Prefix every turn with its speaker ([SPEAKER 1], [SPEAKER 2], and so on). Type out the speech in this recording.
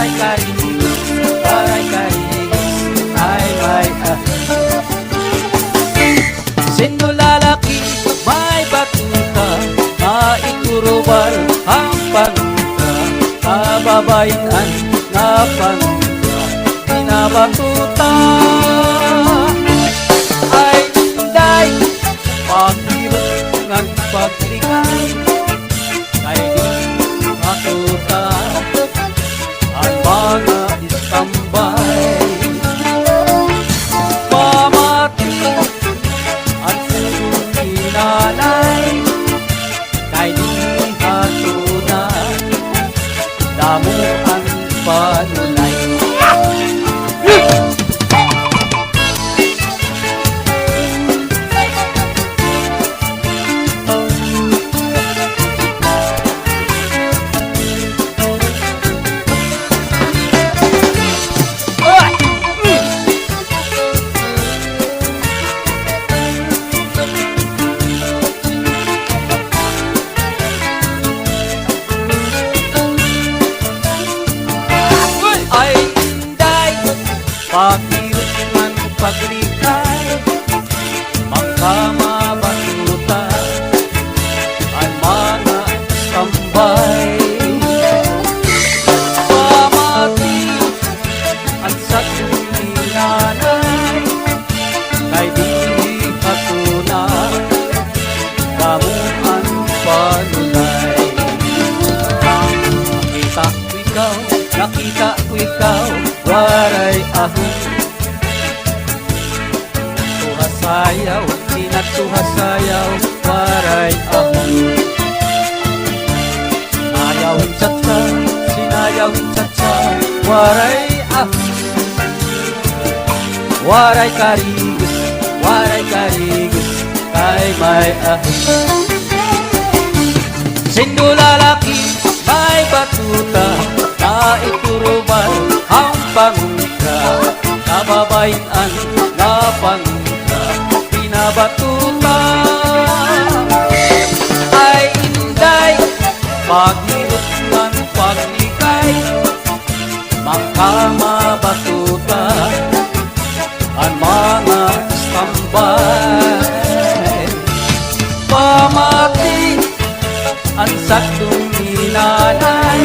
[SPEAKER 1] waray karigos, waray karigos, ay may sino lalaki may batuta, maiturubal ang panguta, kababaitan na panguta, binabatuta. Ay inday, paghirap ng pagligay, kay di matuta ang mga istambay. Pamati at suninalay, kay di matuta damo ang panulay. Ay inday, paghirap man paglikay, magkamabatuta ang mga tambay. Pamati at sa tulinanay, kay di patunay damo ang panulay. Nakita ko ikaw, waray ahon, tuhasayaw, sinatuhasayaw, waray ahon. Sinayawin tsatsa, sinayawin tsatsa, waray ahon. Waray karigos, kay may ahon. Sindo lalaki, may batuta, naiturubal ang panguta, kababaitan na panguta, pinabatuta. Ay inday, paghirap ng paglikay, magkamabatuta ang mga istambay. Pamati ang saktong ninanay,